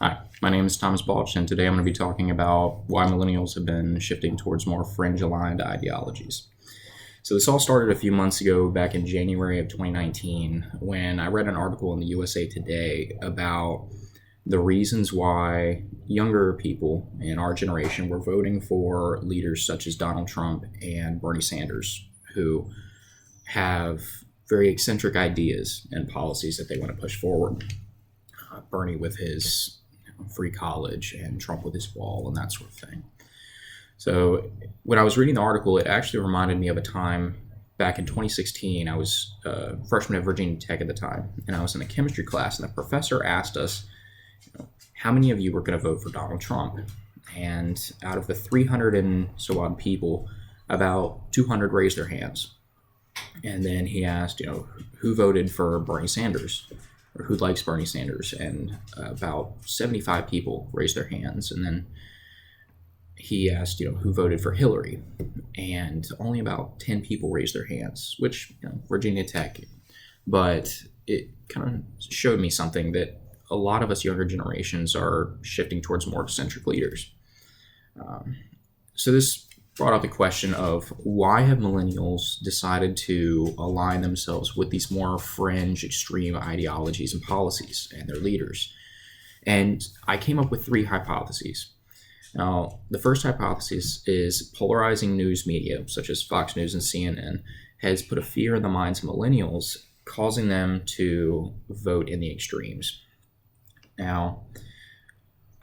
Hi, my name is Thomas Balch, and today I'm going to be talking about why millennials have been shifting towards more fringe aligned ideologies. So, this all started a few months ago, back in January of 2019, when I read an article in the USA Today about the reasons why younger people in our generation were voting for leaders such as Donald Trump and Bernie Sanders, who have very eccentric ideas and policies that they want to push forward. Bernie with his free college and Trump with his wall and that sort of thing. So when I was reading the article, it actually reminded me of a time back in 2016. I was a freshman at Virginia Tech at the time, and I was in a chemistry class, and the professor asked us, how many of you were going to vote for Donald Trump? And out of the 300 and so odd people, about 200 raised their hands. And then he asked, who voted for Bernie Sanders? Or who likes Bernie Sanders? And about 75 people raised their hands. And then he asked, who voted for Hillary? And only about 10 people raised their hands, which, Virginia Tech. But it kind of showed me something that a lot of us younger generations are shifting towards more eccentric leaders. So this brought up the question of why have millennials decided to align themselves with these more fringe, extreme ideologies and policies and their leaders. And I came up with three hypotheses. Now, the first hypothesis is polarizing news media, such as Fox News and CNN, has put a fear in the minds of millennials, causing them to vote in the extremes. Now,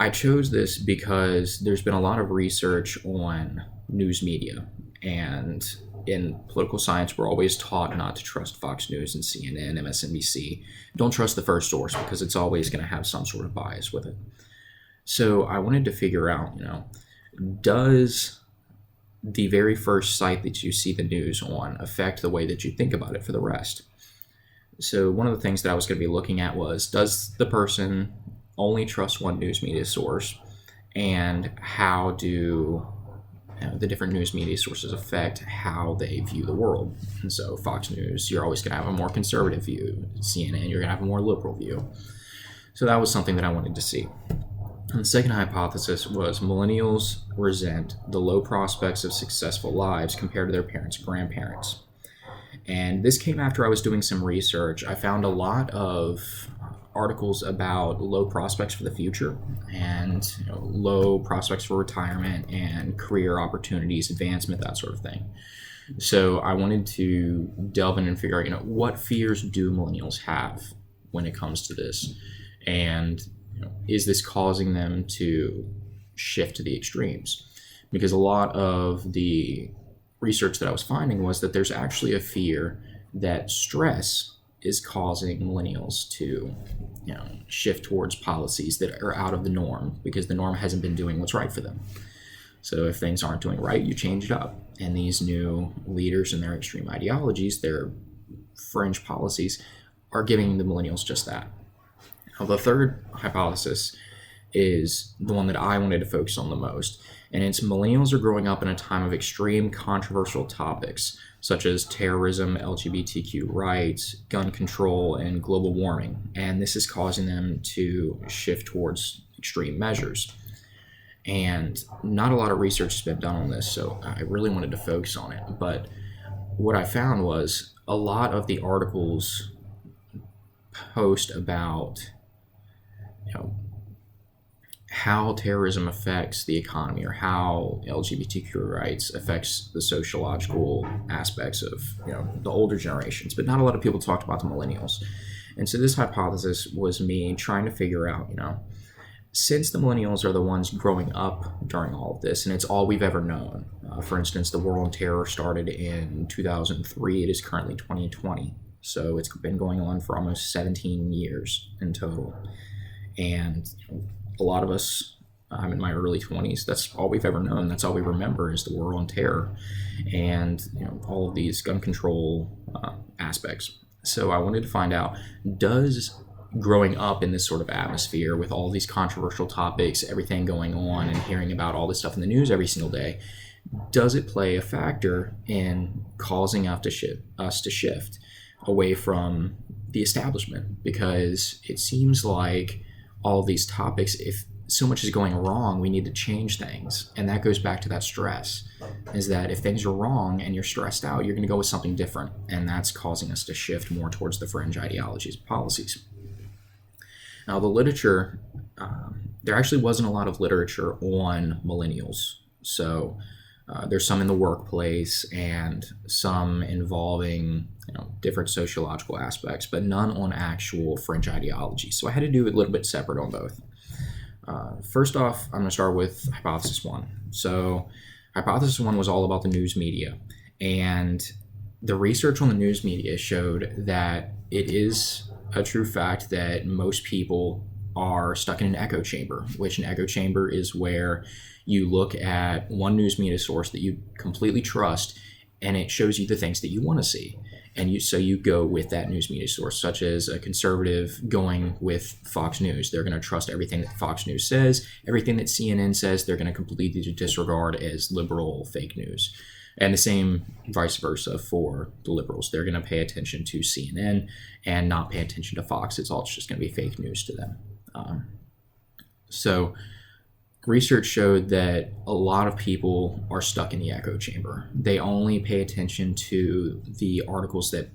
I chose this because there's been a lot of research on news media, and in political science we're always taught not to trust Fox News and CNN, MSNBC. Don't trust the first source because it's always going to have some sort of bias with it. So I wanted to figure out, does the very first site that you see the news on affect the way that you think about it for the rest? So one of the things that I was going to be looking at was, does the person only trust one news media source, and how do the different news media sources affect how they view the world? And so Fox News, you're always going to have a more conservative view. CNN, you're going to have a more liberal view. So that was something that I wanted to see. And the second hypothesis was millennials resent the low prospects of successful lives compared to their parents and grandparents. And this came after I was doing some research. I found a lot of articles about low prospects for the future and low prospects for retirement and career opportunities, advancement, that sort of thing. So I wanted to delve in and figure out, what fears do millennials have when it comes to this, and is this causing them to shift to the extremes? Because a lot of the research that I was finding was that there's actually a fear that stress is causing millennials to shift towards policies that are out of the norm, because the norm hasn't been doing what's right for them. So if things aren't doing right, you change it up. And these new leaders and their extreme ideologies, their fringe policies, are giving the millennials just that. Now, the third hypothesis is the one that I wanted to focus on the most, and it's millennials are growing up in a time of extreme controversial topics such as terrorism, LGBTQ rights, gun control, and global warming, and this is causing them to shift towards extreme measures. And not a lot of research has been done on this, so I really wanted to focus on it. But what I found was a lot of the articles post about how terrorism affects the economy, or how LGBTQ rights affects the sociological aspects of the older generations, but not a lot of people talked about the millennials. And so this hypothesis was me trying to figure out, since the millennials are the ones growing up during all of this, and it's all we've ever known. For instance, the war on terror started in 2003. It is currently 2020, so it's been going on for almost 17 years in total. And a lot of us, I'm in my early 20s, that's all we've ever known. That's all we remember is the war on terror and all of these gun control aspects. So I wanted to find out, does growing up in this sort of atmosphere with all these controversial topics, everything going on, and hearing about all this stuff in the news every single day, does it play a factor in causing us to shift away from the establishment? Because it seems like all these topics, if so much is going wrong, we need to change things. And that goes back to that stress, is that if things are wrong and you're stressed out, you're going to go with something different. And that's causing us to shift more towards the fringe ideologies and policies. Now, the literature, there actually wasn't a lot of literature on millennials. So there's some in the workplace and some involving different sociological aspects, but none on actual fringe ideology. So I had to do a little bit separate on both. First off, I'm going to start with hypothesis one. So hypothesis one was all about the news media, and the research on the news media showed that it is a true fact that most people are stuck in an echo chamber, which an echo chamber is where you look at one news media source that you completely trust, and it shows you the things that you want to see. And you go with that news media source, such as a conservative going with Fox News. They're going to trust everything that Fox News says. Everything that CNN says, they're going to completely disregard as liberal fake news. And the same vice versa for the liberals. They're going to pay attention to CNN and not pay attention to Fox. It's all just going to be fake news to them. So research showed that a lot of people are stuck in the echo chamber. They only pay attention to the articles that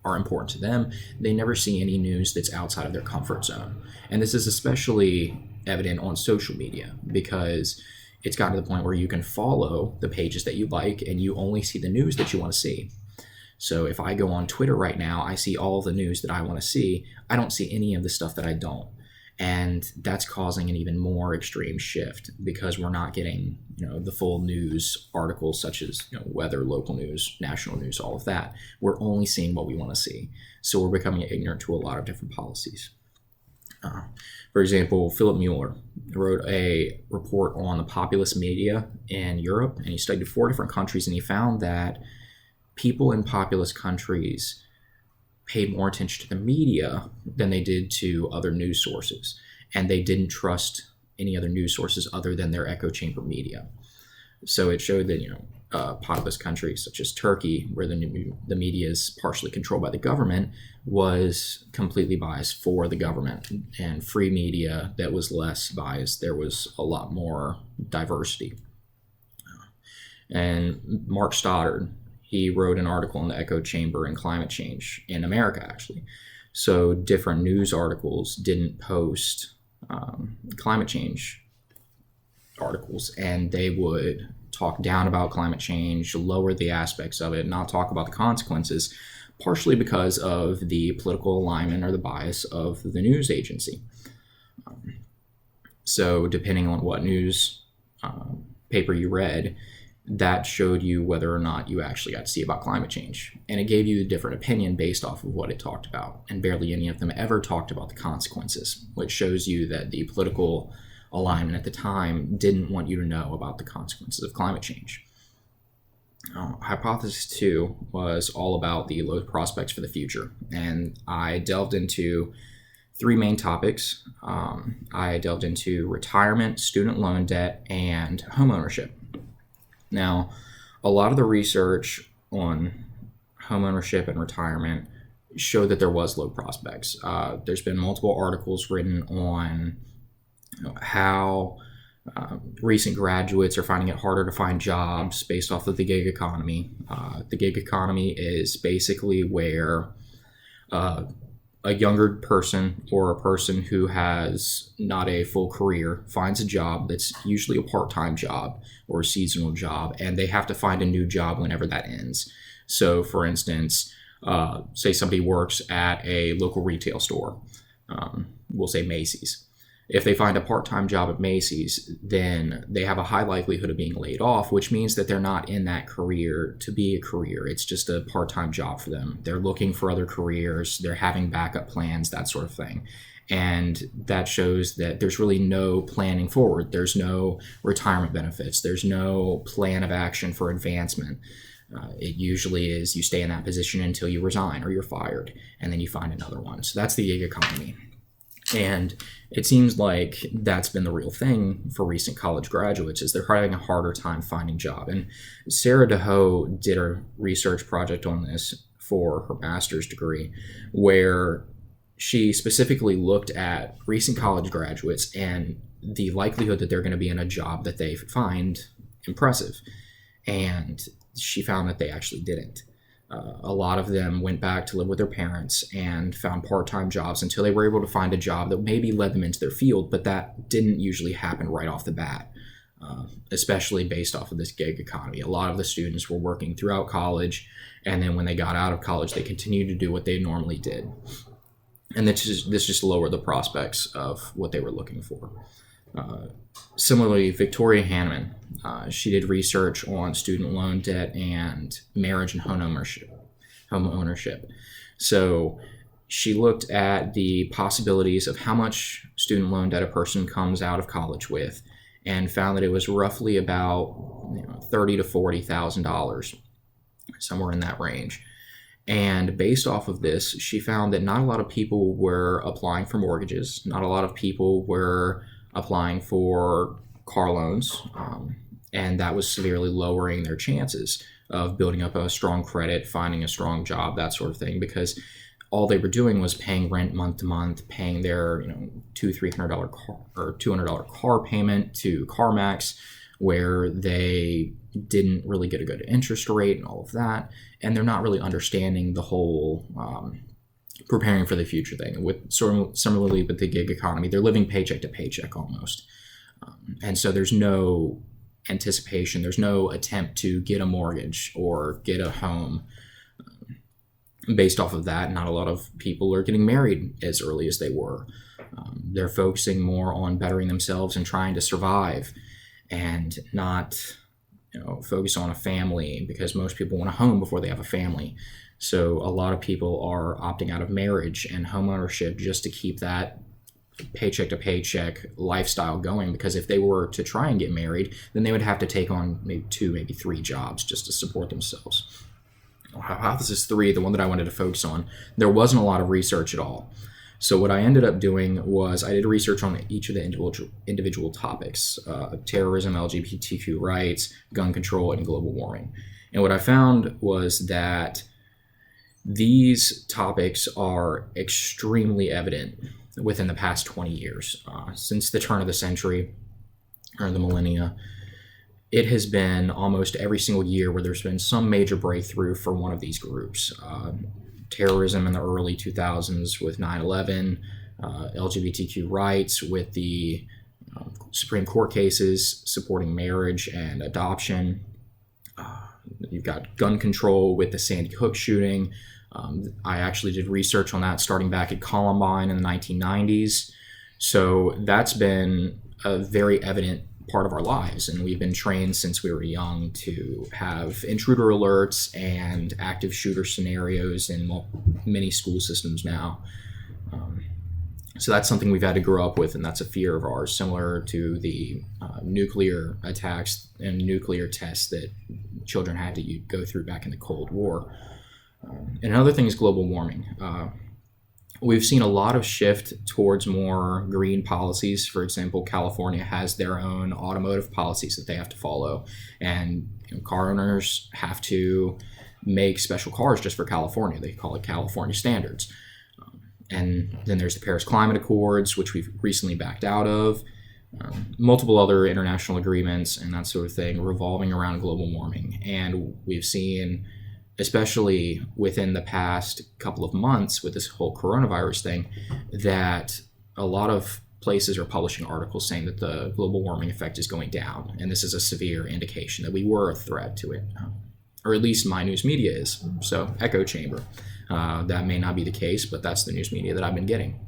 are important to them. They never see any news that's outside of their comfort zone. And this is especially evident on social media, because it's gotten to the point where you can follow the pages that you like and you only see the news that you want to see. So if I go on Twitter right now, I see all the news that I want to see. I don't see any of the stuff that I don't. And that's causing an even more extreme shift, because we're not getting, the full news articles such as, weather, local news, national news, all of that. We're only seeing what we want to see. So we're becoming ignorant to a lot of different policies. For example, Philip Mueller wrote a report on the populist media in Europe, and he studied 4 different countries, and he found that people in populist countries paid more attention to the media than they did to other news sources, and they didn't trust any other news sources other than their echo chamber media. So it showed that populist countries such as Turkey, where the media is partially controlled by the government, was completely biased for the government, and free media that was less biased, there was a lot more diversity. And Mark Stoddard, he wrote an article on the echo chamber and climate change in America, actually. So different news articles didn't post climate change articles, and they would talk down about climate change, lower the aspects of it, not talk about the consequences, partially because of the political alignment or the bias of the news agency. So depending on what news paper you read, that showed you whether or not you actually got to see about climate change. And it gave you a different opinion based off of what it talked about. And barely any of them ever talked about the consequences, which shows you that the political alignment at the time didn't want you to know about the consequences of climate change. Hypothesis 2 was all about the low prospects for the future. And I delved into 3 main topics. I delved into retirement, student loan debt, and homeownership. Now, a lot of the research on homeownership and retirement showed that there was low prospects. There's been multiple articles written on how recent graduates are finding it harder to find jobs based off of the gig economy. The gig economy is basically where a younger person or a person who has not a full career finds a job that's usually a part-time job or a seasonal job, and they have to find a new job whenever that ends. So for instance, say somebody works at a local retail store, we'll say Macy's. If they find a part-time job at Macy's, then they have a high likelihood of being laid off, which means that they're not in that career to be a career. It's just a part-time job for them. They're looking for other careers. They're having backup plans, that sort of thing. And that shows that there's really no planning forward. There's no retirement benefits. There's no plan of action for advancement. It usually is you stay in that position until you resign or you're fired, and then you find another one. So that's the gig economy. And it seems like that's been the real thing for recent college graduates, is they're having a harder time finding a job. And Sarah DeHoe did a research project on this for her master's degree, where she specifically looked at recent college graduates and the likelihood that they're going to be in a job that they find impressive. And she found that they actually didn't. A lot of them went back to live with their parents and found part-time jobs until they were able to find a job that maybe led them into their field, but that didn't usually happen right off the bat, especially based off of this gig economy. A lot of the students were working throughout college, and then when they got out of college, they continued to do what they normally did. And this just lowered the prospects of what they were looking for. Similarly, Victoria Hanneman, she did research on student loan debt and marriage and home ownership. So she looked at the possibilities of how much student loan debt a person comes out of college with, and found that it was roughly about $30,000 to $40,000, somewhere in that range. And based off of this, she found that not a lot of people were applying for mortgages, not a lot of people were applying for car loans, and that was severely lowering their chances of building up a strong credit, finding a strong job, that sort of thing, because all they were doing was paying rent month to month, paying their $200-300 car or $200 car payment to CarMax, where they didn't really get a good interest rate and all of that, and they're not really understanding the whole preparing for the future thing. Similarly with the gig economy, they're living paycheck to paycheck almost. And so there's no anticipation, there's no attempt to get a mortgage or get a home. Based off of that, not a lot of people are getting married as early as they were. They're focusing more on bettering themselves and trying to survive, and not focus on a family, because most people want a home before they have a family. So a lot of people are opting out of marriage and homeownership just to keep that paycheck to paycheck lifestyle going, because if they were to try and get married, then they would have to take on maybe 2, maybe 3 jobs just to support themselves. How this is 3, the one that I wanted to focus on, there wasn't a lot of research at all. So what I ended up doing was I did research on each of the individual topics: terrorism, LGBTQ rights, gun control, and global warming. And what I found was that these topics are extremely evident within the past 20 years. Since the turn of the century, or the millennia, it has been almost every single year where there's been some major breakthrough for one of these groups. Terrorism in the early 2000s with 9/11, LGBTQ rights with the Supreme Court cases supporting marriage and adoption. You've got gun control with the Sandy Hook shooting. I actually did research on that starting back at Columbine in the 1990s. So that's been a very evident part of our lives, and we've been trained since we were young to have intruder alerts and active shooter scenarios in many school systems now. So that's something we've had to grow up with, and that's a fear of ours, similar to the nuclear attacks and nuclear tests that children had to go through back in the Cold War. And another thing is global warming. We've seen a lot of shift towards more green policies. For example, California has their own automotive policies that they have to follow, and car owners have to make special cars just for California. They call it California standards. And then there's the Paris Climate Accords, which we've recently backed out of, multiple other international agreements and that sort of thing revolving around global warming. And we've seen, especially within the past couple of months with this whole coronavirus thing, that a lot of places are publishing articles saying that the global warming effect is going down. And this is a severe indication that we were a threat to it, or at least my news media is. So echo chamber. That may not be the case, but that's the news media that I've been getting.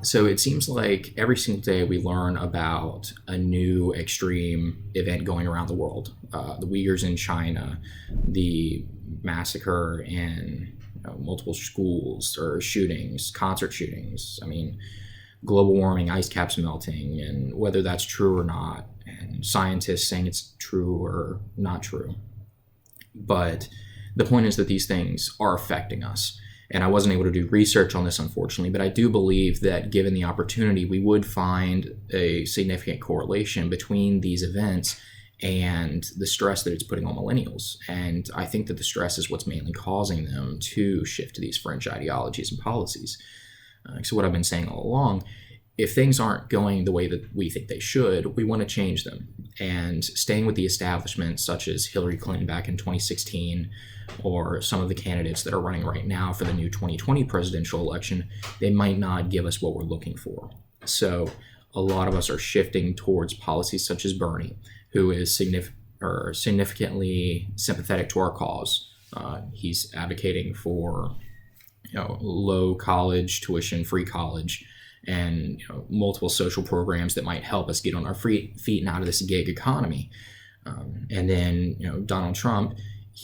So it seems like every single day we learn about a new extreme event going around the world. The Uyghurs in China, the massacre in multiple schools, or shootings, concert shootings. I mean, global warming, ice caps melting, and whether that's true or not, and scientists saying it's true or not true. But the point is that these things are affecting us. And I wasn't able to do research on this, unfortunately, but I do believe that given the opportunity, we would find a significant correlation between these events and the stress that it's putting on millennials. And I think that the stress is what's mainly causing them to shift to these fringe ideologies and policies. So what I've been saying all along, if things aren't going the way that we think they should, we want to change them. And staying with the establishment, such as Hillary Clinton back in 2016, or some of the candidates that are running right now for the new 2020 presidential election, they might not give us what we're looking for. So a lot of us are shifting towards policies such as Bernie, who is significantly sympathetic to our cause. He's advocating for low college tuition, free college, and multiple social programs that might help us get on our feet and out of this gig economy. And then Donald Trump,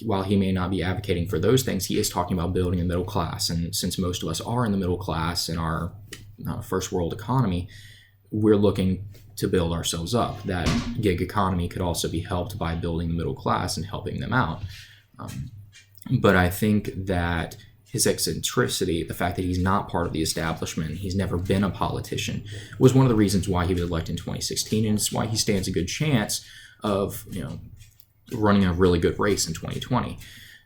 while he may not be advocating for those things, he is talking about building a middle class. And since most of us are in the middle class in our first world economy, we're looking to build ourselves up. That gig economy could also be helped by building the middle class and helping them out. But I think that his eccentricity, the fact that he's not part of the establishment, he's never been a politician, was one of the reasons why he was elected in 2016, and it's why he stands a good chance of running a really good race in 2020.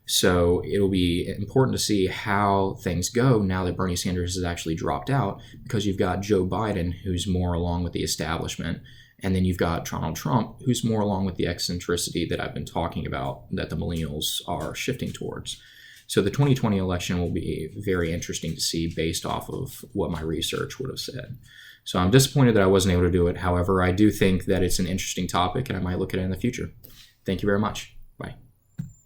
So it'll be important to see how things go now that Bernie Sanders has actually dropped out, because you've got Joe Biden, who's more along with the establishment, and then you've got Donald Trump, who's more along with the eccentricity that I've been talking about, that the millennials are shifting towards. So the 2020 election will be very interesting to see based off of what my research would have said. So I'm disappointed that I wasn't able to do it. However, I do think that it's an interesting topic, and I might look at it in the future. Thank you very much. Bye.